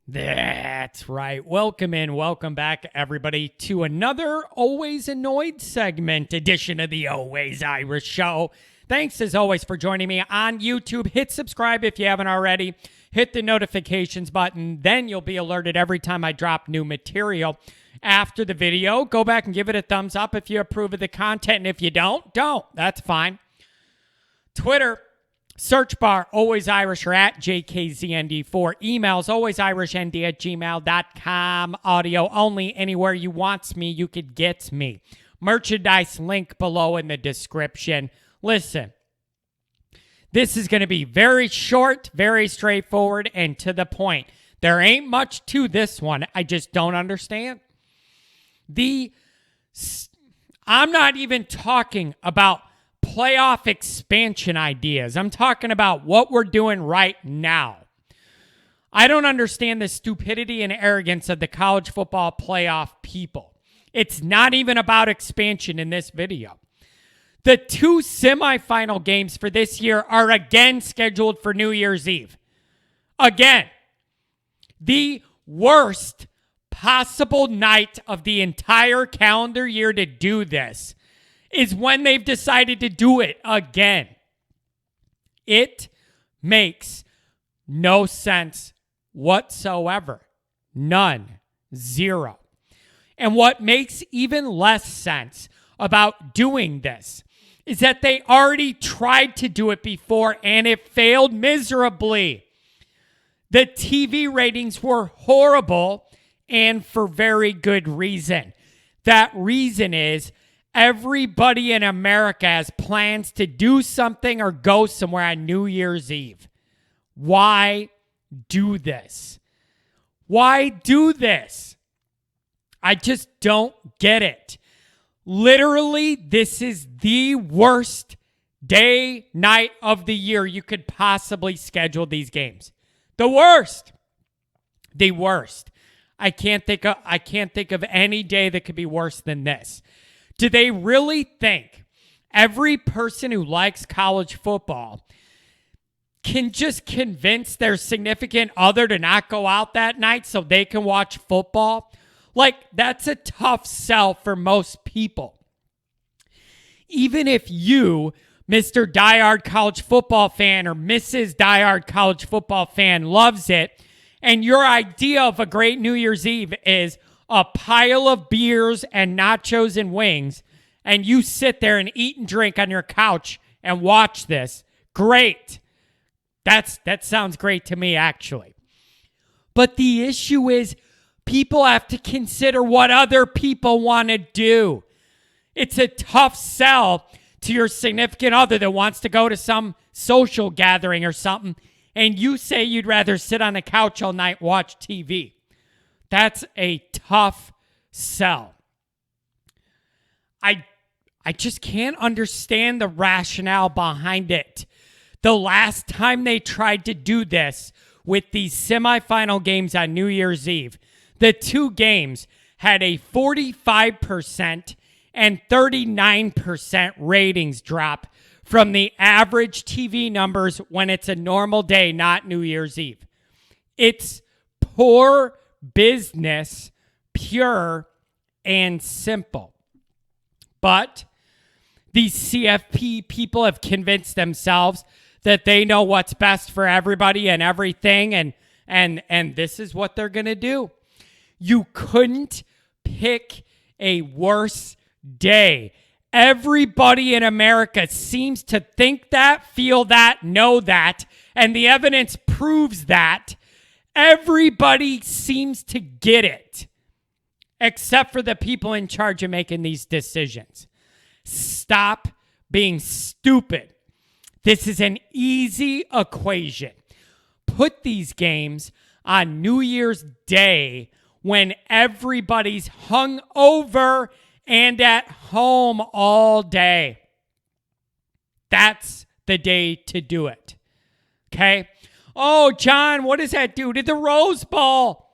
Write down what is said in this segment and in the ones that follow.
That's right. Welcome back, everybody, to another Always Annoyed segment edition of the Always Irish Show. Thanks, as always, for joining me on YouTube. Hit subscribe if you haven't already. Hit the notifications button. Then you'll be alerted every time I drop new material. After the video, go back and give it a thumbs up if you approve of the content. And if you don't. That's fine. Twitter. Search bar, Always Irish, or at JKZND4. Emails, alwaysirishnd@gmail.com. Audio only. Anywhere you want me, you could get me. Merchandise link below in the description. Listen, this is going to be very short, very straightforward, and to the point. There ain't much to this one. I just don't understand. I'm not even talking about playoff expansion ideas. I'm talking about what we're doing right now. I don't understand the stupidity and arrogance of the college football playoff people. It's not even about expansion in this video. The two semifinal games for this year are again scheduled for New Year's Eve. Again. The worst possible night of the entire calendar year to do this is when they've decided to do it again. It makes no sense whatsoever. None. Zero. And what makes even less sense about doing this is that they already tried to do it before and it failed miserably. The TV ratings were horrible and for very good reason. That reason is everybody in America has plans to do something or go somewhere on New Year's Eve. Why do this? Why do this? I just don't get it. Literally, this is the worst day, night of the year you could possibly schedule these games. The worst. The worst. I can't think of any day that could be worse than this. Do they really think every person who likes college football can just convince their significant other to not go out that night so they can watch football? Like, that's a tough sell for most people. Even if you, Mr. Diehard College Football fan or Mrs. Diehard College Football fan, loves it, and your idea of a great New Year's Eve is a pile of beers and nachos and wings, and you sit there and eat and drink on your couch and watch this, great. That sounds great to me, actually. But the issue is people have to consider what other people want to do. It's a tough sell to your significant other that wants to go to some social gathering or something, and you say you'd rather sit on a couch all night and watch TV. That's a tough sell. I just can't understand the rationale behind it. The last time they tried to do this with these semifinal games on New Year's Eve, the two games had a 45% and 39% ratings drop from the average TV numbers when it's a normal day, not New Year's Eve. It's poor business, pure and simple. But these CFP people have convinced themselves that they know what's best for everybody and everything, and this is what they're going to do. You couldn't pick a worse day. Everybody in America seems to think that, feel that, know that, and the evidence proves that. Everybody seems to get it, except for the people in charge of making these decisions. Stop being stupid. This is an easy equation. Put these games on New Year's Day when everybody's hung over and at home all day. That's the day to do it. Okay? Oh, John, what does that do to the Rose Bowl?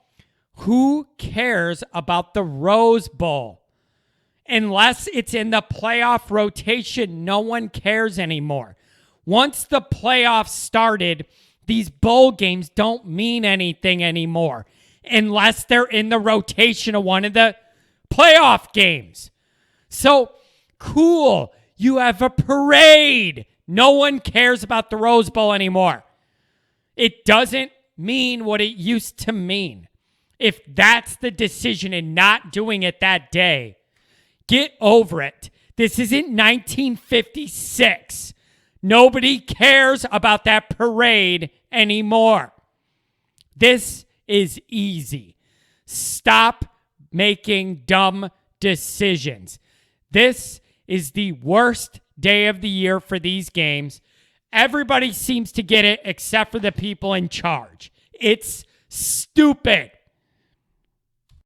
Who cares about the Rose Bowl? Unless it's in the playoff rotation, no one cares anymore. Once the playoffs started, these bowl games don't mean anything anymore. unless they're in the rotation of one of the playoff games. So, cool. You have a parade. No one cares about the Rose Bowl anymore. It doesn't mean what it used to mean. If that's the decision and not doing it that day, get over it. This isn't 1956. Nobody cares about that parade anymore. This is easy. Stop making dumb decisions. This is the worst day of the year for these games. Everybody seems to get it except for the people in charge. It's stupid.